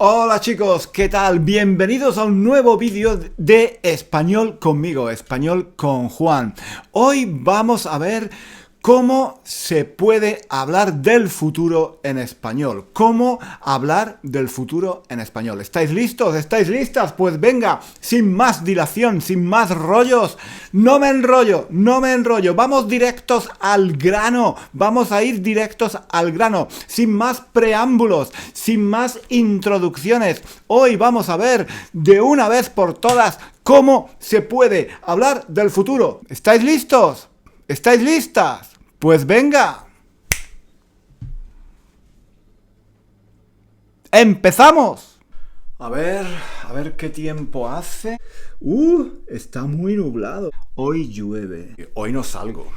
Hola chicos, ¿qué tal? Bienvenidos a un nuevo vídeo de Español conmigo, Español con Juan. Hoy vamos a ver cómo se puede hablar del futuro en español. ¿Cómo hablar del futuro en español? ¿Estáis listos? ¿Estáis listas? Pues venga, sin más dilación, sin más rollos. No me enrollo. Vamos directos al grano. Vamos a ir directos al grano. Sin más preámbulos, sin más introducciones. Hoy vamos a ver de una vez por todas cómo se puede hablar del futuro. ¿Estáis listos? ¿Estáis listas? Pues venga. ¡Empezamos! A ver qué tiempo hace. Está muy nublado. Hoy llueve. Hoy no salgo,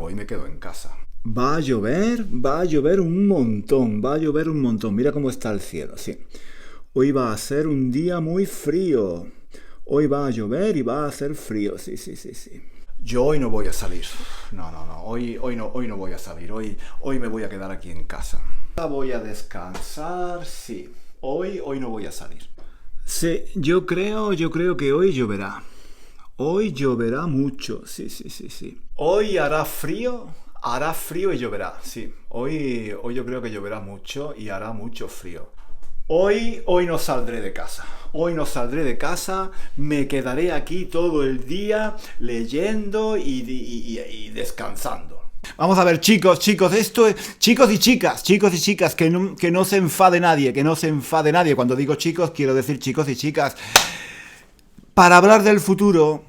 hoy me quedo en casa. Va a llover un montón, Mira cómo está el cielo, sí. Hoy va a ser un día muy frío. Hoy va a llover y va a hacer frío, sí. Yo hoy no voy a salir. No. Hoy no voy a salir. Hoy me voy a quedar aquí en casa. Voy a descansar, sí. Hoy no voy a salir. Sí, yo creo que hoy lloverá. Hoy lloverá mucho, sí. Hoy hará frío y lloverá, sí. Hoy yo creo que lloverá mucho y hará mucho frío. Hoy no saldré de casa. Me quedaré aquí todo el día leyendo y descansando. Vamos a ver, chicos, esto es... Chicos y chicas, que no se enfade nadie, Cuando digo chicos, quiero decir chicos y chicas. Para hablar del futuro,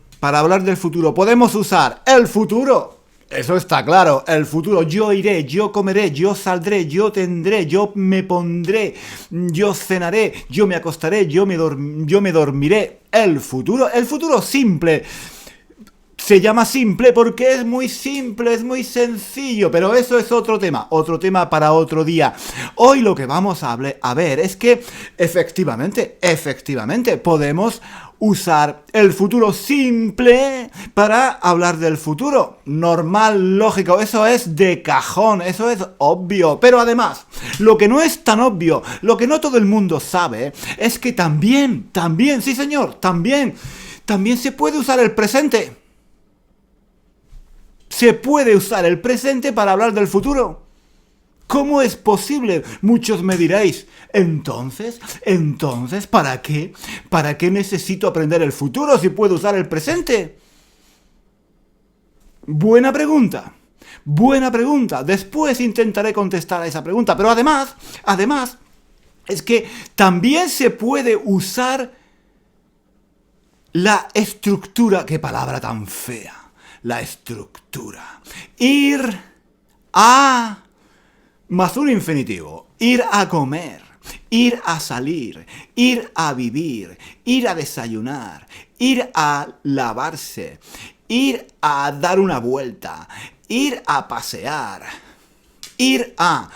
podemos usar el futuro. Eso está claro, el futuro. Yo iré, yo comeré, yo saldré, yo tendré, yo me pondré, yo cenaré, yo me acostaré, yo me dormiré. El futuro simple. Se llama simple porque es muy simple, es muy sencillo, pero eso es otro tema para otro día. Hoy lo que vamos a ver es que efectivamente podemos usar el futuro simple para hablar del futuro. Normal, lógico, eso es de cajón, eso es obvio. Pero además, lo que no es tan obvio, lo que no todo el mundo sabe, es que también, sí señor, también se puede usar el presente. Se puede usar el presente para hablar del futuro. ¿Cómo es posible? Muchos me diréis, entonces, ¿para qué? ¿Para qué necesito aprender el futuro si puedo usar el presente? Buena pregunta. Después intentaré contestar a esa pregunta. Pero además, es que también se puede usar la estructura. ¡Qué palabra tan fea! La estructura. Ir a más un infinitivo. Ir a comer. Ir a salir. Ir a vivir. Ir a desayunar. Ir a lavarse. Ir a dar una vuelta. Ir a pasear. Ir a...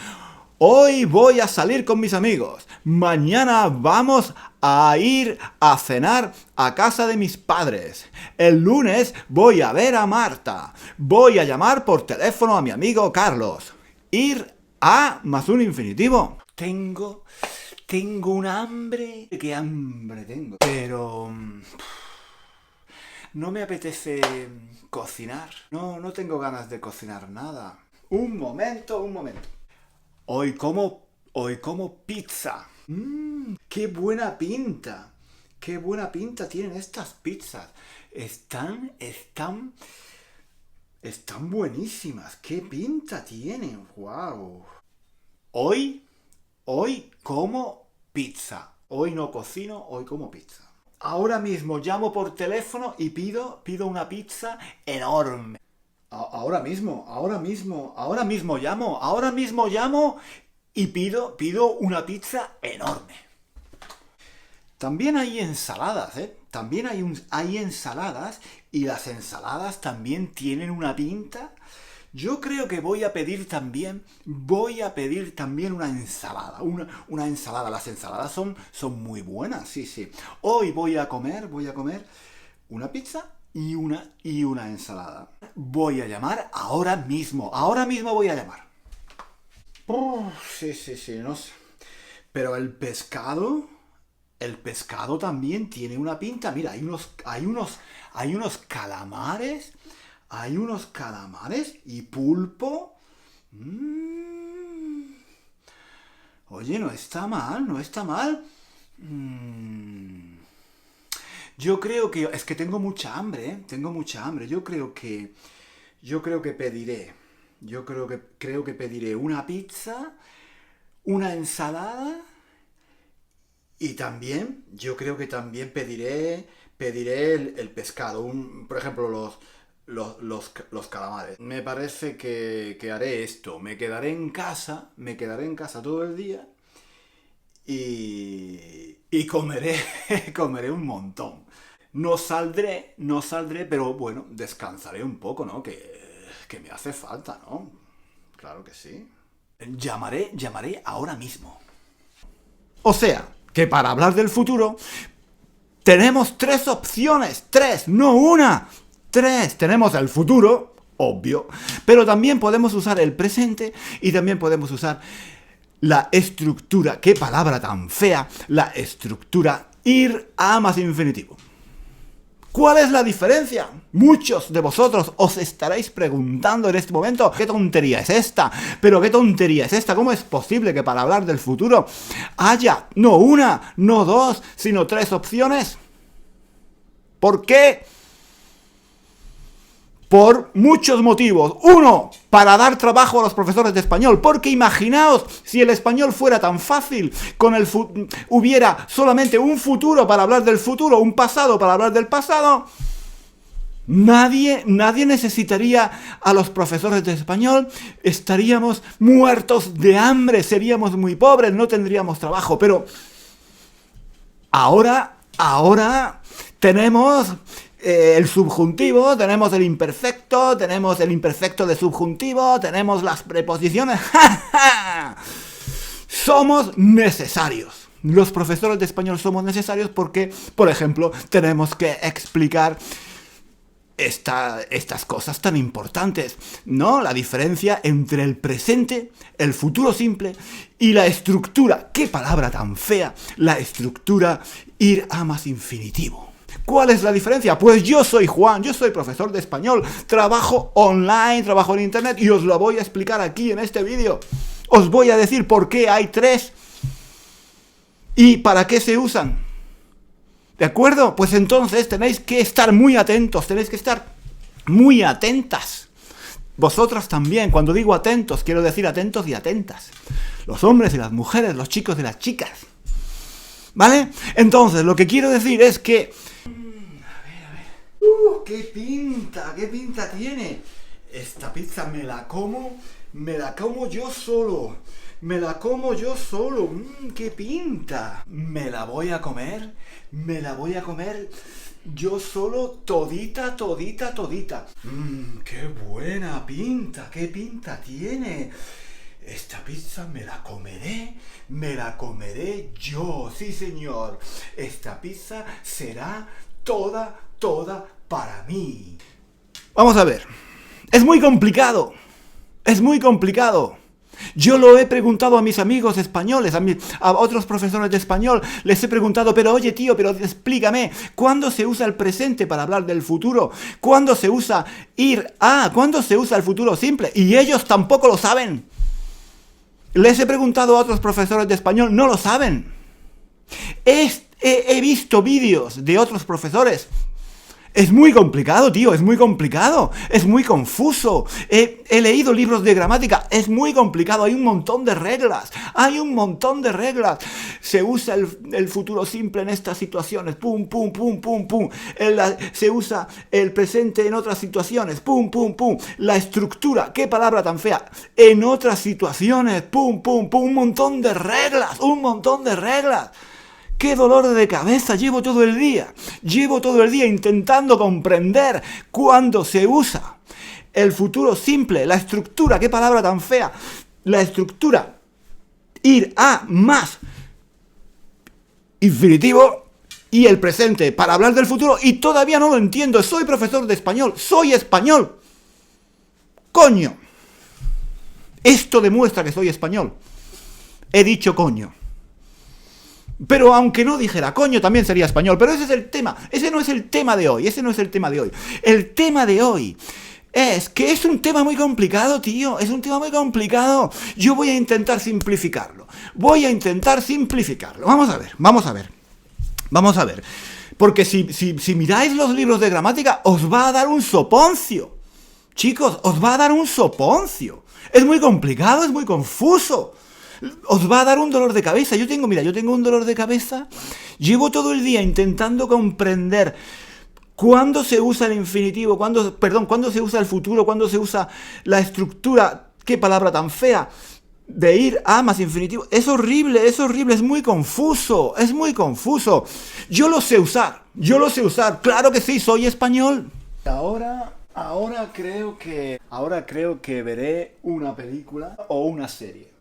Hoy voy a salir con mis amigos. Mañana vamos a ir a cenar a casa de mis padres. El lunes voy a ver a Marta. Voy a llamar por teléfono a mi amigo Carlos. Ir a más un infinitivo. Tengo un hambre. ¿Qué hambre tengo? Pero... no me apetece cocinar. No tengo ganas de cocinar nada. Un momento. Hoy como pizza. ¡Qué buena pinta! ¡Qué buena pinta tienen estas pizzas! Están buenísimas. ¡Qué pinta tienen! ¡Wow! Hoy como pizza. Hoy no cocino, hoy como pizza. Ahora mismo llamo por teléfono y pido una pizza enorme. Ahora mismo llamo y pido una pizza enorme. También hay ensaladas, También hay ensaladas y las ensaladas también tienen una pinta. Yo creo que voy a pedir también una ensalada. Una ensalada. Las ensaladas son muy buenas, sí. Hoy voy a comer una pizza y una ensalada. Voy a llamar ahora mismo voy a llamar. Sí, no sé. Pero el pescado también tiene una pinta. Mira, hay unos calamares, y pulpo. Oye, no está mal, no está mal. Yo creo que... Es que tengo mucha hambre, ¿eh? Tengo mucha hambre. Yo creo que pediré... creo que pediré una pizza, una ensalada y también, yo creo que también pediré el pescado. Por ejemplo, los calamares. Me parece que haré esto. Me quedaré en casa todo el día y comeré un montón. No saldré, pero bueno, descansaré un poco, ¿no? Que me hace falta, ¿no? Claro que sí. Llamaré ahora mismo. O sea, que para hablar del futuro tenemos 3 opciones. 3, no una. 3. Tenemos el futuro, obvio, pero también podemos usar el presente y también podemos usar la estructura, qué palabra tan fea, la estructura ir a más infinitivo. ¿Cuál es la diferencia? Muchos de vosotros os estaréis preguntando en este momento, ¿qué tontería es esta? ¿Pero qué tontería es esta? ¿Cómo es posible que para hablar del futuro haya no una, no 2, sino 3 opciones? ¿Por qué? Por muchos motivos. 1, para dar trabajo a los profesores de español, porque imaginaos si el español fuera tan fácil, hubiera solamente un futuro para hablar del futuro, un pasado para hablar del pasado, nadie necesitaría a los profesores de español, estaríamos muertos de hambre, seríamos muy pobres, no tendríamos trabajo, pero ahora tenemos... el subjuntivo, tenemos el imperfecto de subjuntivo, tenemos las preposiciones. Somos necesarios. Los profesores de español somos necesarios porque, por ejemplo, tenemos que explicar estas cosas tan importantes, ¿no? La diferencia entre el presente, el futuro simple y la estructura. ¡Qué palabra tan fea! La estructura ir a más infinitivo. ¿Cuál es la diferencia? Pues yo soy Juan, yo soy profesor de español, trabajo online, trabajo en internet y os lo voy a explicar aquí en este vídeo. Os voy a decir por qué hay 3 y para qué se usan. ¿De acuerdo? Pues entonces tenéis que estar muy atentos, tenéis que estar muy atentas. Vosotras también, cuando digo atentos, quiero decir atentos y atentas. Los hombres y las mujeres, los chicos y las chicas. ¿Vale? Entonces, lo que quiero decir es que... ¡Qué pinta tiene! Esta pizza me la como yo solo. ¡Qué pinta! Me la voy a comer yo solo todita. ¡Qué buena pinta! ¡Qué pinta tiene! Esta pizza me la comeré yo, sí señor. Esta pizza será toda para mí. Vamos a ver. Es muy complicado. Yo lo he preguntado a mis amigos españoles, a otros profesores de español. Les he preguntado, pero oye tío, pero explícame, ¿cuándo se usa el presente para hablar del futuro? ¿Cuándo se usa ir a? ¿Cuándo se usa el futuro simple? Y ellos tampoco lo saben. Les he preguntado a otros profesores de español, no lo saben. He visto vídeos de otros profesores. Es muy complicado, tío, es muy complicado, es muy confuso. He leído libros de gramática, es muy complicado, hay un montón de reglas. Se usa el futuro simple en estas situaciones, pum. Se usa el presente en otras situaciones, pum. La estructura, qué palabra tan fea, en otras situaciones, pum. Un montón de reglas. ¡Qué dolor de cabeza! Llevo todo el día intentando comprender cuándo se usa el futuro simple, la estructura, qué palabra tan fea, la estructura ir a más infinitivo y el presente para hablar del futuro y todavía no lo entiendo. Soy profesor de español, soy español. ¡Coño! Esto demuestra que soy español. He dicho coño. Pero aunque no dijera coño, también sería español. Pero ese es el tema. Ese no es el tema de hoy. Ese no es el tema de hoy. El tema de hoy es que es un tema muy complicado, tío. Es un tema muy complicado. Yo voy a intentar simplificarlo. Vamos a ver, vamos a ver. Vamos a ver. Porque si miráis los libros de gramática, os va a dar un soponcio. Chicos, os va a dar un soponcio. Es muy complicado, es muy confuso. Os va a dar un dolor de cabeza. Yo tengo un dolor de cabeza. Llevo todo el día intentando comprender cuándo se usa el infinitivo, cuándo se usa el futuro, cuándo se usa la estructura. Qué palabra tan fea. De ir a más infinitivo. Es horrible, es muy confuso. Yo lo sé usar. Claro que sí, soy español. Ahora creo que veré una película o una serie.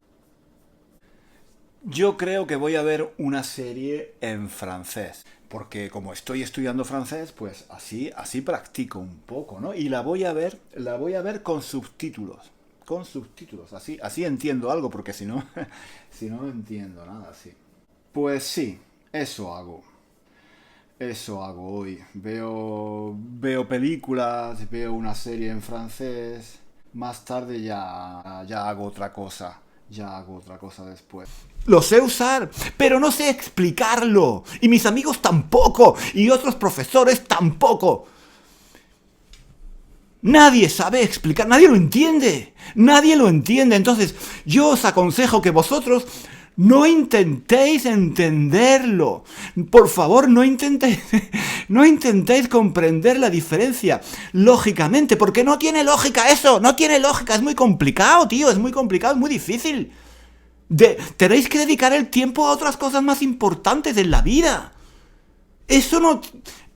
Yo creo que voy a ver una serie en francés, porque como estoy estudiando francés, pues así practico un poco, ¿no? Y la voy a ver con subtítulos. Así entiendo algo, porque si no, no entiendo nada, sí. Pues sí, eso hago hoy. Veo películas, veo una serie en francés. Más tarde ya hago otra cosa. Después. Lo sé usar, pero no sé explicarlo. Y mis amigos tampoco. Y otros profesores tampoco. Nadie sabe explicar, nadie lo entiende. Entonces, yo os aconsejo que vosotros no intentéis entenderlo. Por favor, no intentéis comprender la diferencia lógicamente, porque no tiene lógica eso, es muy complicado, tío, es muy difícil. Tenéis que dedicar el tiempo a otras cosas más importantes en la vida. Eso no...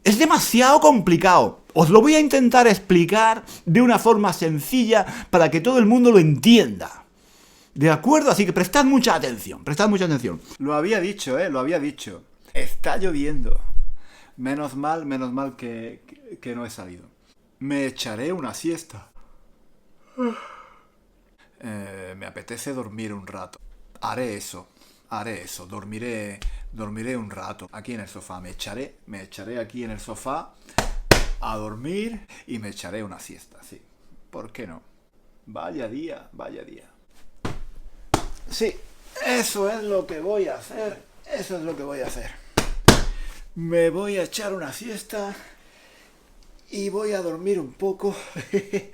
Es demasiado complicado. Os lo voy a intentar explicar de una forma sencilla para que todo el mundo lo entienda. ¿De acuerdo? Así que prestad mucha atención. Lo había dicho. Está lloviendo. Menos mal que no he salido. Me echaré una siesta. Me apetece dormir un rato. Haré eso. Dormiré un rato aquí en el sofá. Me echaré aquí en el sofá a dormir y me echaré una siesta, sí. ¿Por qué no? Vaya día. Sí, eso es lo que voy a hacer. Me voy a echar una siesta y voy a dormir un poco. Que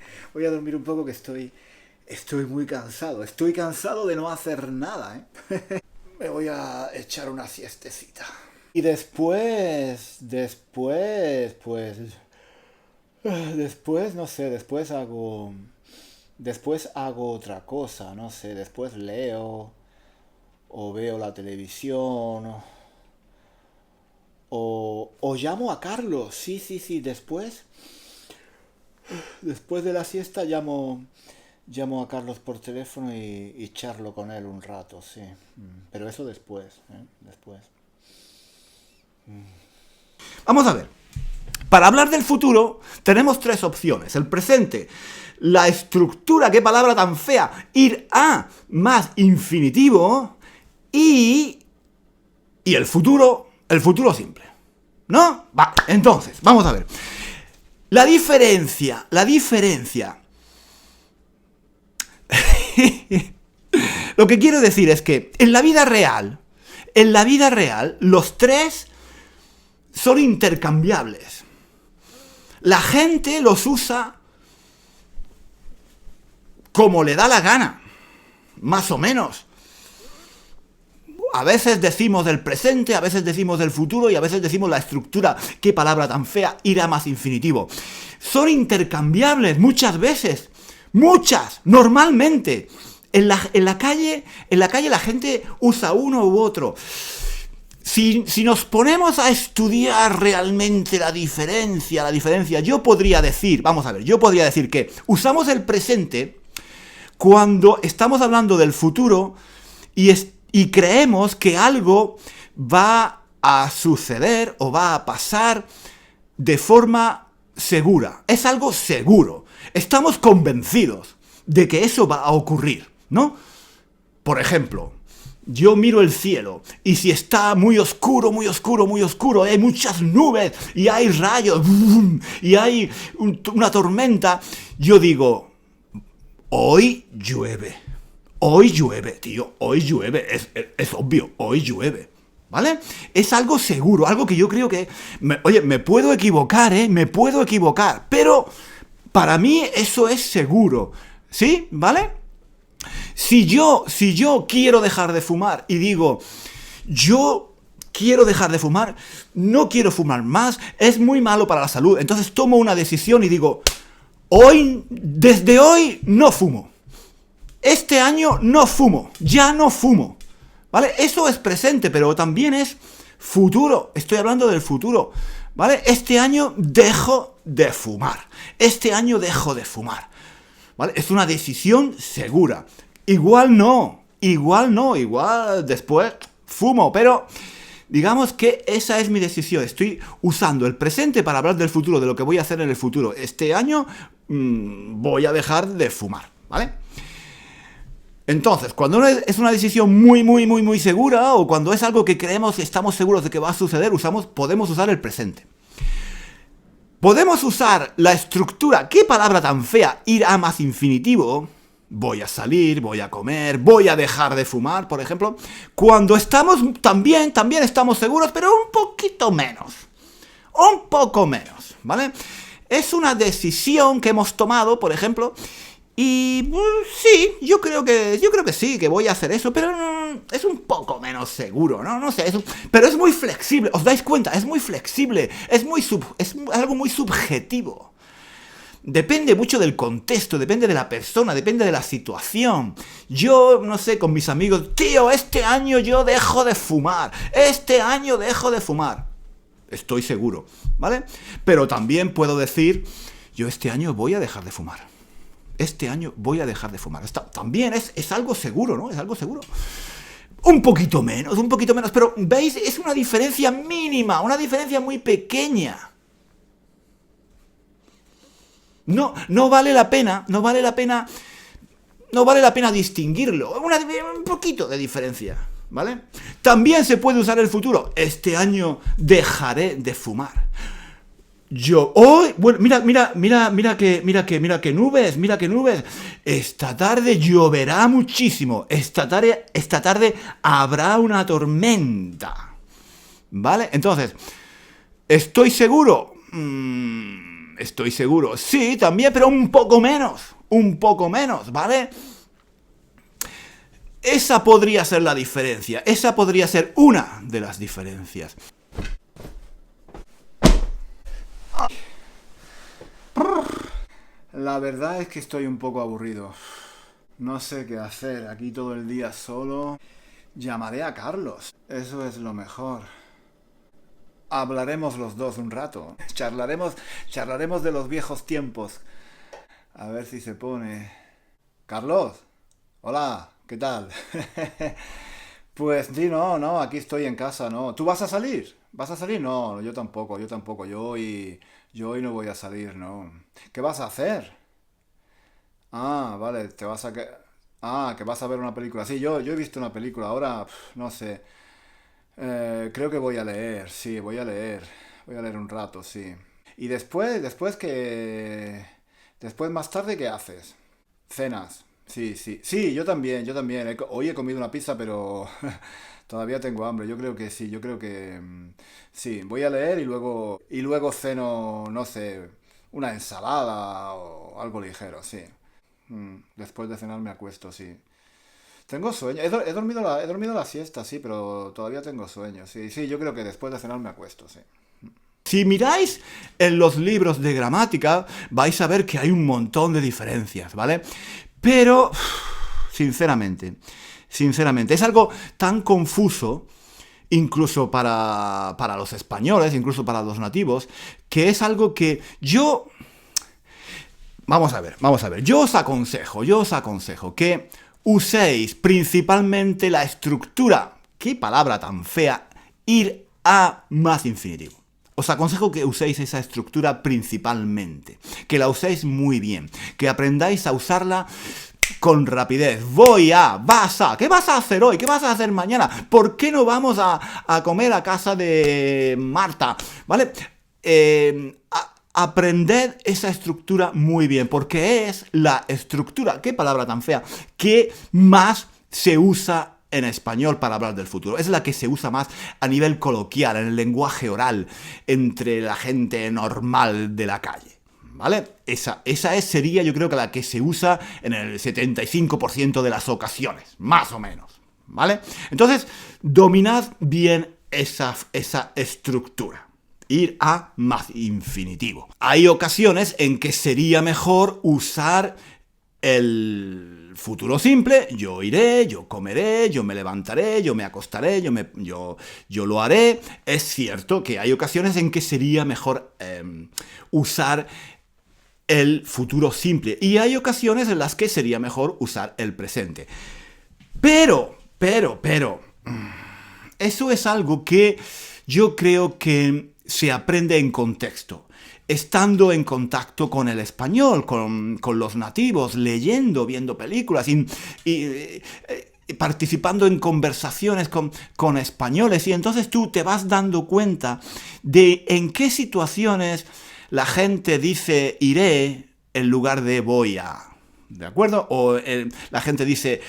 estoy muy cansado. Estoy cansado de no hacer nada, ¿eh? Me voy a echar una siestecita. Y después, no sé, después hago otra cosa, no sé, después leo, o veo la televisión, o llamo a Carlos, sí, después de la siesta llamo a Carlos por teléfono y charlo con él un rato, sí. Pero eso después. Vamos a ver. Para hablar del futuro tenemos tres opciones. El presente, la estructura, qué palabra tan fea, ir a más infinitivo y el futuro simple. ¿No? Vale, entonces, vamos a ver. La diferencia. Lo que quiero decir es que en la vida real, los tres son intercambiables. La gente los usa como le da la gana, más o menos. A veces decimos del presente, a veces decimos del futuro y a veces decimos la estructura. Qué palabra tan fea, ir a más infinitivo. Son intercambiables muchas veces. Normalmente. En la calle la gente usa uno u otro. Si nos ponemos a estudiar realmente la diferencia, yo podría decir que usamos el presente cuando estamos hablando del futuro y creemos que algo va a suceder o va a pasar de forma segura. Es algo seguro. Estamos convencidos de que eso va a ocurrir, ¿no? Por ejemplo, yo miro el cielo, y si está muy oscuro, muy oscuro, muy oscuro, hay muchas nubes, y hay rayos, y hay una tormenta, yo digo, hoy llueve, tío, hoy llueve, es obvio, hoy llueve, ¿vale? Es algo seguro, algo que yo creo que, oye, me puedo equivocar, me puedo equivocar, pero para mí eso es seguro, ¿sí? ¿Vale? Si yo quiero dejar de fumar y digo, yo quiero dejar de fumar, no quiero fumar más, es muy malo para la salud, entonces tomo una decisión y digo, desde hoy no fumo. Este año no fumo, ya no fumo, ¿vale? Eso es presente, pero también es futuro, estoy hablando del futuro, ¿vale? Este año dejo de fumar, este año dejo de fumar. ¿Vale? Es una decisión segura. Igual después fumo, pero digamos que esa es mi decisión. Estoy usando el presente para hablar del futuro, de lo que voy a hacer en el futuro. Este año voy a dejar de fumar, ¿vale? Entonces, cuando es una decisión muy segura, o cuando es algo que creemos y estamos seguros de que va a suceder, podemos usar el presente. Podemos usar la estructura, qué palabra tan fea, ir a más infinitivo, voy a salir, voy a comer, voy a dejar de fumar, por ejemplo, cuando estamos también estamos seguros, pero un poquito menos, un poco menos, ¿vale? Es una decisión que hemos tomado, por ejemplo, y sí, yo creo que sí, que voy a hacer eso, pero es un poco menos seguro, ¿no? No sé, pero es muy flexible, ¿os dais cuenta? Es muy flexible, es algo muy subjetivo. Depende mucho del contexto, depende de la persona, depende de la situación. Yo, no sé, con mis amigos, tío, este año yo dejo de fumar, Estoy seguro, ¿vale? Pero también puedo decir, yo este año voy a dejar de fumar. También es algo seguro, ¿no? Es algo seguro. Un poquito menos, pero ¿veis? Es una diferencia mínima, una diferencia muy pequeña. No vale la pena distinguirlo. Un poquito de diferencia, ¿vale? También se puede usar el futuro. Este año dejaré de fumar. Mira que nubes. Esta tarde lloverá muchísimo. Esta tarde habrá una tormenta. ¿Vale? Entonces, ¿estoy seguro? Estoy seguro. Sí, también, pero un poco menos, ¿vale? Esa podría ser la diferencia. Esa podría ser una de las diferencias. La verdad es que estoy un poco aburrido. No sé qué hacer, aquí todo el día solo. Llamaré a Carlos. Eso es lo mejor. Hablaremos los dos un rato. Charlaremos de los viejos tiempos. A ver si se pone. Carlos. Hola, ¿qué tal? Pues sí, no, aquí estoy en casa, ¿no? ¿Tú vas a salir? ¿Vas a salir? No, yo tampoco. Yo hoy no voy a salir, ¿no? ¿Qué vas a hacer? Ah, vale, que vas a ver una película. Sí, yo he visto una película, ahora no sé. Creo que voy a leer, sí, voy a leer. Voy a leer un rato, sí. Y después más tarde, ¿qué haces? Cenas. Sí, yo también. Hoy he comido una pizza, pero todavía tengo hambre. Yo creo que sí, sí, voy a leer y luego ceno, no sé, una ensalada o algo ligero, sí. Después de cenar me acuesto, sí. Tengo sueño. He dormido la siesta, sí, pero todavía tengo sueño. Sí, yo creo que después de cenar me acuesto, sí. Si miráis en los libros de gramática, vais a ver que hay un montón de diferencias, ¿vale? Pero, sinceramente, es algo tan confuso, incluso para los españoles, incluso para los nativos, que es algo que yo... Vamos a ver. Yo os aconsejo que uséis principalmente la estructura, qué palabra tan fea, ir a más infinitivo. Os aconsejo que uséis esa estructura principalmente, que la uséis muy bien, que aprendáis a usarla con rapidez. ¿Qué vas a hacer hoy? ¿Qué vas a hacer mañana? ¿Por qué no vamos a comer a casa de Marta? ¿Vale? Aprended esa estructura muy bien, porque es la estructura, qué palabra tan fea, que más se usa en español para hablar del futuro. Es la que se usa más a nivel coloquial, en el lenguaje oral, entre la gente normal de la calle. ¿Vale? Sería, yo creo que la que se usa en el 75% de las ocasiones, más o menos. ¿Vale? Entonces, dominad bien esa estructura. Ir a más infinitivo. Hay ocasiones en que sería mejor usar el futuro simple. Yo iré, yo comeré, yo me levantaré, yo me acostaré, yo lo haré. Es cierto que hay ocasiones en que sería mejor usar el futuro simple. Y hay ocasiones en las que sería mejor usar el presente. Pero, eso es algo que yo creo que se aprende en contexto, estando en contacto con el español, con los nativos, leyendo, viendo películas y participando en conversaciones con españoles. Y entonces tú te vas dando cuenta de en qué situaciones la gente dice iré en lugar de voy a. ¿De acuerdo? O la gente dice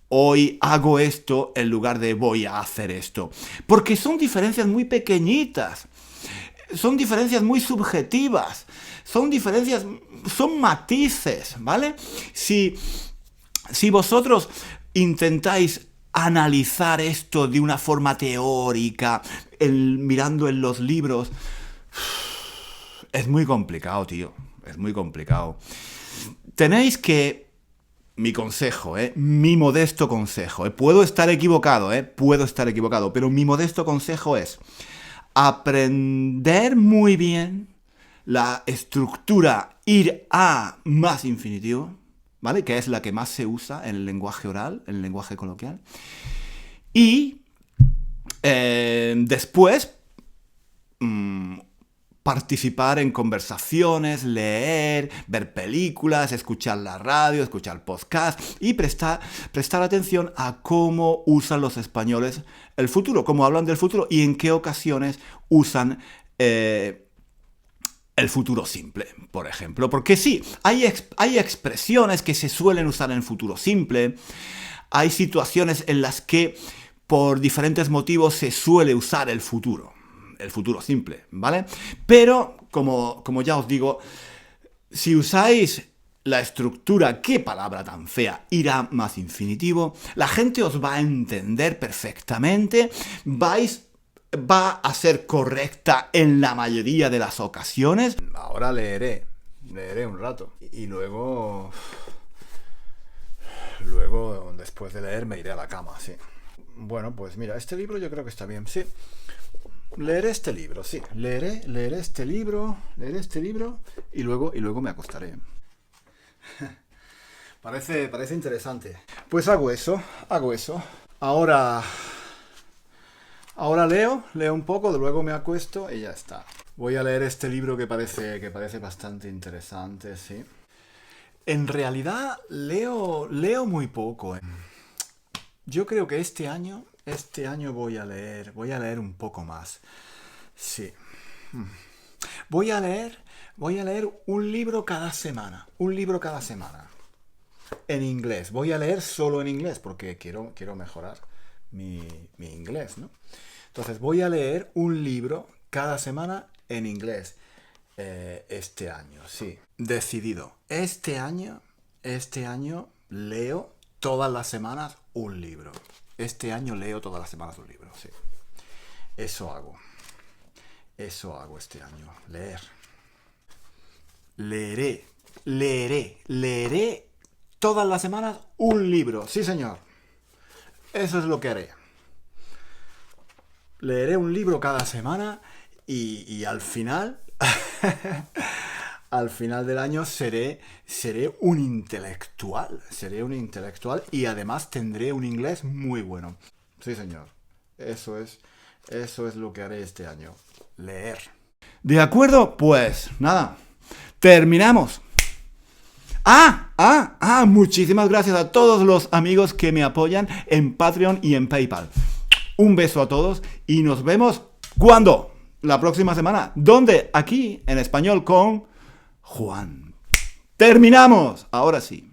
hoy hago esto en lugar de voy a hacer esto. Porque son diferencias muy pequeñitas. Son diferencias muy subjetivas. Son matices, ¿vale? Si vosotros intentáis analizar esto de una forma teórica, mirando en los libros, es muy complicado, tío. Es muy complicado. Tenéis que... Mi consejo, mi modesto consejo, puedo estar equivocado, pero mi modesto consejo es aprender muy bien la estructura ir a más infinitivo, ¿vale? Que es la que más se usa en el lenguaje oral, en el lenguaje coloquial. Y después participar en conversaciones, leer, ver películas, escuchar la radio, escuchar podcast y prestar atención a cómo usan los españoles el futuro, cómo hablan del futuro y en qué ocasiones usan el futuro simple, por ejemplo. Porque sí, hay expresiones que se suelen usar en futuro simple, hay situaciones en las que por diferentes motivos se suele usar el futuro simple, ¿vale? Pero, como ya os digo, si usáis la estructura, qué palabra tan fea, irá más infinitivo, la gente os va a entender perfectamente, va a ser correcta en la mayoría de las ocasiones. Ahora leeré un rato y luego, después de leer, me iré a la cama, sí. Bueno, pues mira, este libro yo creo que está bien, sí. Leeré este libro, sí. Leeré este libro y luego me acostaré. Parece interesante. Pues hago eso. Ahora leo un poco, luego me acuesto y ya está. Voy a leer este libro que parece bastante interesante, sí. En realidad leo muy poco. Yo creo que este año voy a leer un poco más. Sí. Voy a leer un libro cada semana. En inglés. Voy a leer solo en inglés porque quiero mejorar mi inglés, ¿no? Entonces voy a leer un libro cada semana en inglés. Este año, sí. Decidido. Este año leo todas las semanas un libro. Este año leo todas las semanas un libro, sí. Eso hago este año. Leeré todas las semanas un libro. Sí, señor. Eso es lo que haré. Leeré un libro cada semana y al final... Al final del año seré un intelectual. Y además tendré un inglés muy bueno. Sí, señor. Eso es lo que haré este año. Leer. ¿De acuerdo? Pues nada. Terminamos. Muchísimas gracias a todos los amigos que me apoyan en Patreon y en PayPal. Un beso a todos y nos vemos ¿cuándo? La próxima semana. ¿Dónde? Aquí en español con Juan. ¡Terminamos! Ahora sí.